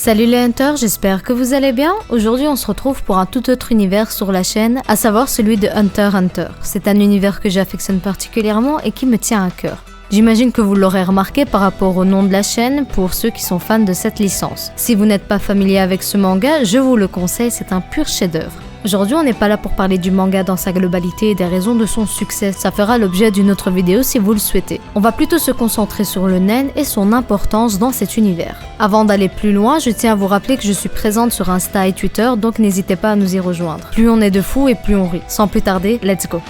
Salut les hunters, j'espère que vous allez bien. Aujourd'hui on se retrouve pour un tout autre univers sur la chaîne, à savoir celui de Hunter x Hunter. C'est un univers que j'affectionne particulièrement et qui me tient à cœur. J'imagine que vous l'aurez remarqué par rapport au nom de la chaîne pour ceux qui sont fans de cette licence. Si vous n'êtes pas familier avec ce manga, je vous le conseille, c'est un pur chef-d'œuvre. Aujourd'hui, on n'est pas là pour parler du manga dans sa globalité et des raisons de son succès, ça fera l'objet d'une autre vidéo si vous le souhaitez. On va plutôt se concentrer sur le nen et son importance dans cet univers. Avant d'aller plus loin, je tiens à vous rappeler que je suis présente sur Insta et Twitter, donc n'hésitez pas à nous y rejoindre. Plus on est de fous et plus on rit. Sans plus tarder, let's go!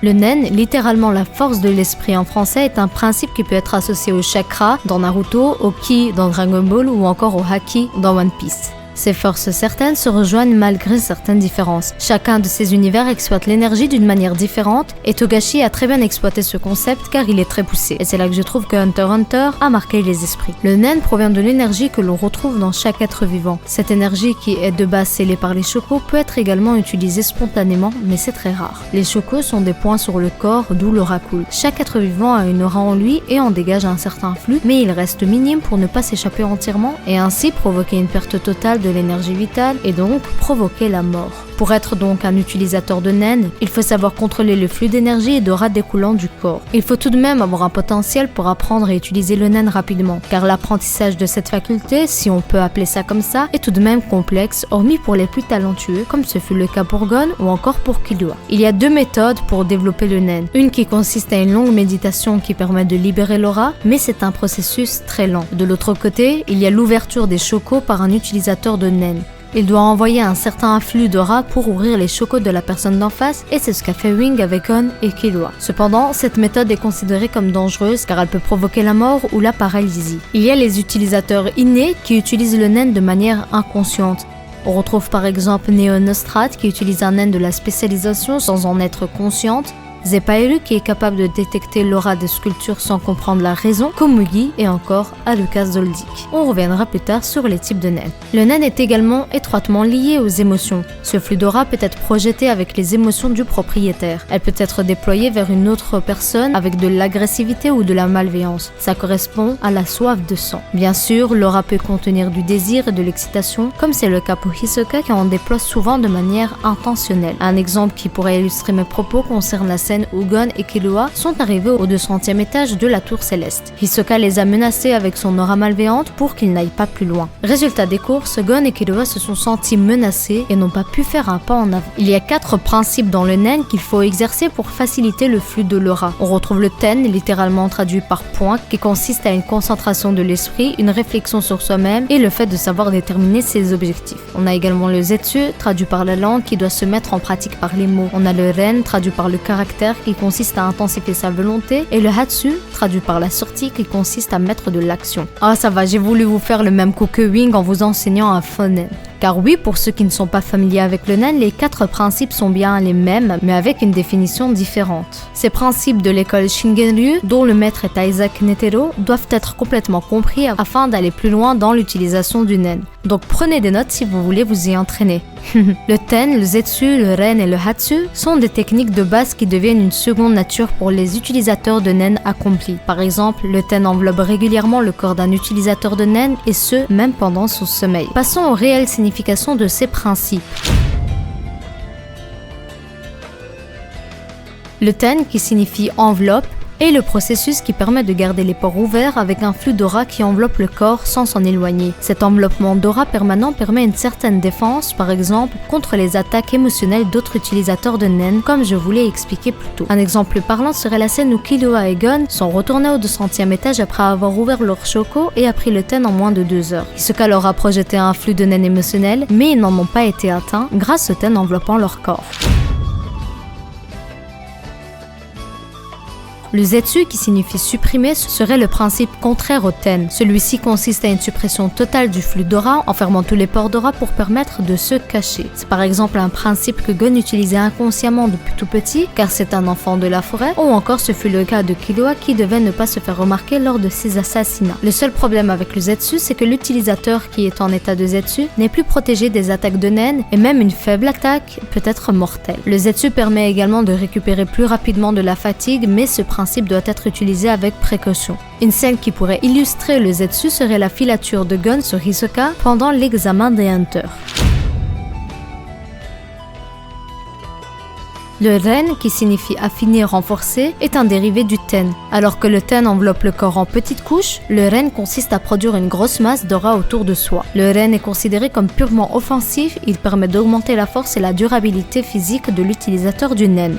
Le nen, littéralement la force de l'esprit en français, est un principe qui peut être associé au chakra dans Naruto, au ki dans Dragon Ball ou encore au haki dans One Piece. Ces forces certaines se rejoignent malgré certaines différences. Chacun de ces univers exploite l'énergie d'une manière différente et Togashi a très bien exploité ce concept car il est très poussé. Et c'est là que je trouve que Hunter x Hunter a marqué les esprits. Le nen provient de l'énergie que l'on retrouve dans chaque être vivant. Cette énergie qui est de base scellée par les chokos peut être également utilisée spontanément, mais c'est très rare. Les chokos sont des points sur le corps d'où l'aura coule. Chaque être vivant a une aura en lui et en dégage un certain flux, mais il reste minime pour ne pas s'échapper entièrement et ainsi provoquer une perte totale de l'énergie vitale et donc provoquer la mort. Pour être donc un utilisateur de nen, il faut savoir contrôler le flux d'énergie et d'aura découlant du corps. Il faut tout de même avoir un potentiel pour apprendre et utiliser le nen rapidement, car l'apprentissage de cette faculté, si on peut appeler ça comme ça, est tout de même complexe, hormis pour les plus talentueux, comme ce fut le cas pour Gon ou encore pour Killua. Il y a deux méthodes pour développer le nen. Une qui consiste à une longue méditation qui permet de libérer l'aura, mais c'est un processus très lent. De l'autre côté, il y a l'ouverture des chokos par un utilisateur de nen. Il doit envoyer un certain afflux d'aura pour ouvrir les chokos de la personne d'en face et c'est ce qu'a fait Wing avec Gon et Killua. Cependant, cette méthode est considérée comme dangereuse car elle peut provoquer la mort ou la paralysie. Il y a les utilisateurs innés qui utilisent le nen de manière inconsciente. On retrouve par exemple Neo Nostrad qui utilise un nen de la spécialisation sans en être consciente, Zepaeru qui est capable de détecter l'aura des sculptures sans comprendre la raison, Komugi et encore Alucard Zoldyck. On reviendra plus tard sur les types de nen. Le nen est également étroitement lié aux émotions. Ce flux d'aura peut être projeté avec les émotions du propriétaire. Elle peut être déployée vers une autre personne avec de l'agressivité ou de la malveillance. Ça correspond à la soif de sang. Bien sûr, l'aura peut contenir du désir et de l'excitation, comme c'est le cas pour Hisoka qui en déploie souvent de manière intentionnelle. Un exemple qui pourrait illustrer mes propos concerne la scène où Gon et Killua sont arrivés au 200e étage de la tour céleste. Hisoka les a menacés avec son aura malveillante pour qu'ils n'aillent pas plus loin. Résultat des courses, Gon et Killua se sont sentis menacés et n'ont pas pu faire un pas en avant. Il y a 4 principes dans le nen qu'il faut exercer pour faciliter le flux de l'aura. On retrouve le ten, littéralement traduit par point, qui consiste à une concentration de l'esprit, une réflexion sur soi-même et le fait de savoir déterminer ses objectifs. On a également le zetsu, traduit par la langue, qui doit se mettre en pratique par les mots. On a le ren, traduit par le caractère, qui consiste à intensifier sa volonté, et le hatsu, traduit par la sortie, qui consiste à mettre de l'action. Ah ça va, j'ai voulu vous faire le même coup que Wing en vous enseignant un faux nen. Car oui, pour ceux qui ne sont pas familiers avec le nen, les 4 principes sont bien les mêmes, mais avec une définition différente. Ces principes de l'école Shingenryu, dont le maître est Isaac Netero, doivent être complètement compris afin d'aller plus loin dans l'utilisation du nen. Donc prenez des notes si vous voulez vous y entraîner. Le ten, le zetsu, le ren et le hatsu sont des techniques de base qui deviennent une seconde nature pour les utilisateurs de nen accomplis. Par exemple, le ten enveloppe régulièrement le corps d'un utilisateur de nen et ce, même pendant son sommeil. Passons aux réelles significations de ces principes. Le ten qui signifie enveloppe est le processus qui permet de garder les pores ouverts avec un flux d'aura qui enveloppe le corps sans s'en éloigner. Cet enveloppement d'aura permanent permet une certaine défense, par exemple, contre les attaques émotionnelles d'autres utilisateurs de nen, comme je vous l'ai expliqué plus tôt. Un exemple parlant serait la scène où Killua et Gon sont retournés au 200e étage après avoir ouvert leur choko et appris le ten en moins de 2 heures. Hisoka leur a projeté un flux de nen émotionnel, mais ils n'en ont pas été atteints grâce au ten enveloppant leur corps. Le zetsu, qui signifie supprimer, serait le principe contraire au ten. Celui-ci consiste à une suppression totale du flux d'aura en fermant tous les pores d'aura pour permettre de se cacher. C'est par exemple un principe que Gon utilisait inconsciemment depuis tout petit, car c'est un enfant de la forêt, ou encore ce fut le cas de Killua qui devait ne pas se faire remarquer lors de ses assassinats. Le seul problème avec le zetsu, c'est que l'utilisateur qui est en état de zetsu n'est plus protégé des attaques de nen, et même une faible attaque peut être mortelle. Le zetsu permet également de récupérer plus rapidement de la fatigue, mais ce principe principe doit être utilisé avec précaution. Une scène qui pourrait illustrer le Zetsu serait la filature de Gon sur Hisoka pendant l'examen des Hunters. Le Ren, qui signifie affiner, renforcer, est un dérivé du Ten. Alors que le Ten enveloppe le corps en petites couches, le Ren consiste à produire une grosse masse d'aura autour de soi. Le Ren est considéré comme purement offensif, il permet d'augmenter la force et la durabilité physique de l'utilisateur du Nen.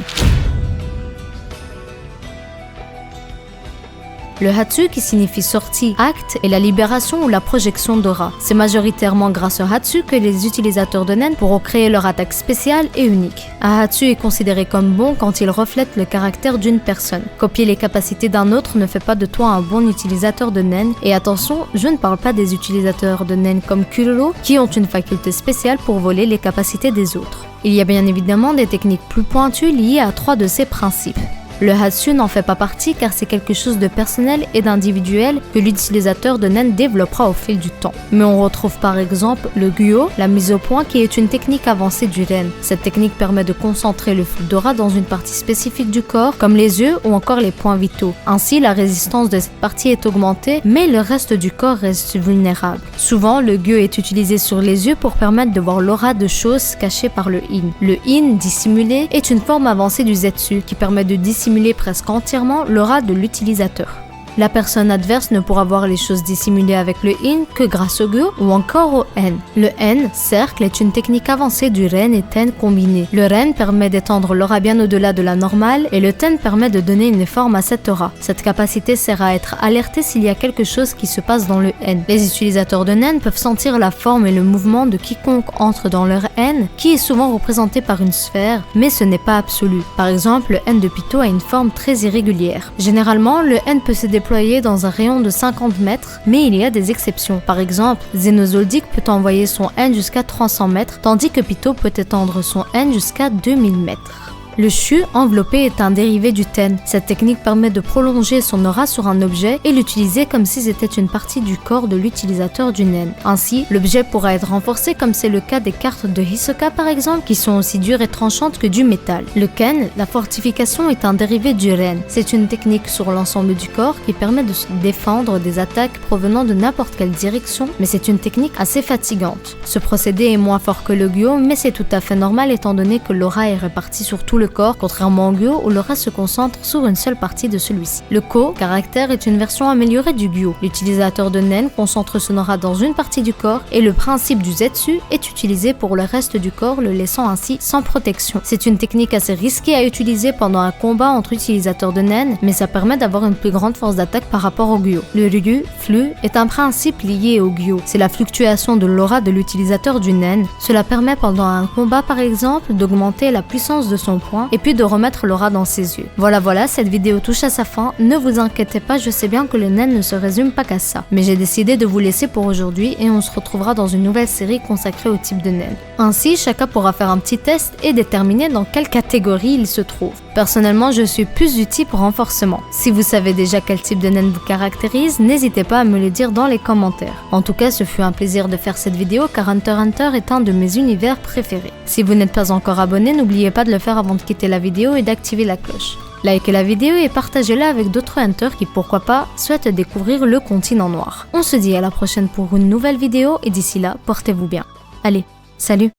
Le Hatsu, qui signifie sortie, acte, est la libération ou la projection d'aura. C'est majoritairement grâce au Hatsu que les utilisateurs de Nen pourront créer leur attaque spéciale et unique. Un Hatsu est considéré comme bon quand il reflète le caractère d'une personne. Copier les capacités d'un autre ne fait pas de toi un bon utilisateur de Nen, et attention, je ne parle pas des utilisateurs de Nen comme Kuroro qui ont une faculté spéciale pour voler les capacités des autres. Il y a bien évidemment des techniques plus pointues liées à 3 de ces principes. Le Hatsu n'en fait pas partie car c'est quelque chose de personnel et d'individuel que l'utilisateur de Nen développera au fil du temps. Mais on retrouve par exemple le Gyo, la mise au point, qui est une technique avancée du Ren. Cette technique permet de concentrer le flux d'aura dans une partie spécifique du corps, comme les yeux ou encore les points vitaux. Ainsi, la résistance de cette partie est augmentée, mais le reste du corps reste vulnérable. Souvent, le Gyo est utilisé sur les yeux pour permettre de voir l'aura de choses cachées par le In. Le In, dissimulé, est une forme avancée du Zetsu qui permet de dissimuler presque entièrement l'aura de l'utilisateur. La personne adverse ne pourra voir les choses dissimulées avec le In que grâce au Gyo ou encore au En. Le En, cercle, est une technique avancée du Ren et Ten combinés. Le Ren permet d'étendre l'aura bien au-delà de la normale et le Ten permet de donner une forme à cette aura. Cette capacité sert à être alerté s'il y a quelque chose qui se passe dans le En. Les utilisateurs de Nen peuvent sentir la forme et le mouvement de quiconque entre dans leur En, qui est souvent représenté par une sphère, mais ce n'est pas absolu. Par exemple, le En de Pitou a une forme très irrégulière. Généralement, le En peut se déployer dans un rayon de 50 mètres, mais il y a des exceptions. Par exemple, Xenozoldyck peut envoyer son N jusqu'à 300 mètres, tandis que Pitou peut étendre son N jusqu'à 2000 mètres. Le Shu enveloppé est un dérivé du Ten. Cette technique permet de prolonger son aura sur un objet et l'utiliser comme si c'était une partie du corps de l'utilisateur du Nen. Ainsi, l'objet pourra être renforcé comme c'est le cas des cartes de Hisoka par exemple, qui sont aussi dures et tranchantes que du métal. Le Ken, la fortification, est un dérivé du Ren. C'est une technique sur l'ensemble du corps qui permet de se défendre des attaques provenant de n'importe quelle direction, mais c'est une technique assez fatigante. Ce procédé est moins fort que le Gyo, mais c'est tout à fait normal étant donné que l'aura est répartie sur tout le corps, contrairement au Gyo où l'aura se concentre sur une seule partie de celui-ci. Le Ko, caractère, est une version améliorée du Gyo. L'utilisateur de Nen concentre son aura dans une partie du corps et le principe du Zetsu est utilisé pour le reste du corps, le laissant ainsi sans protection. C'est une technique assez risquée à utiliser pendant un combat entre utilisateurs de Nen, mais ça permet d'avoir une plus grande force d'attaque par rapport au Gyo. Le Ryu, flux, est un principe lié au Gyo. C'est la fluctuation de l'aura de l'utilisateur du Nen. Cela permet pendant un combat par exemple d'augmenter la puissance de son point et puis de remettre l'aura dans ses yeux. Voilà, cette vidéo touche à sa fin. Ne vous inquiétez pas, je sais bien que le Nen ne se résume pas qu'à ça. Mais j'ai décidé de vous laisser pour aujourd'hui et on se retrouvera dans une nouvelle série consacrée au type de Nen. Ainsi, chacun pourra faire un petit test et déterminer dans quelle catégorie il se trouve. Personnellement, je suis plus du type renforcement. Si vous savez déjà quel type de Nen vous caractérise, n'hésitez pas à me le dire dans les commentaires. En tout cas, ce fut un plaisir de faire cette vidéo car Hunter x Hunter est un de mes univers préférés. Si vous n'êtes pas encore abonné, n'oubliez pas de le faire avant de quitter la vidéo et d'activer la cloche. Likez la vidéo et partagez-la avec d'autres hunters qui, pourquoi pas, souhaitent découvrir le continent noir. On se dit à la prochaine pour une nouvelle vidéo et d'ici là, portez-vous bien. Allez, salut!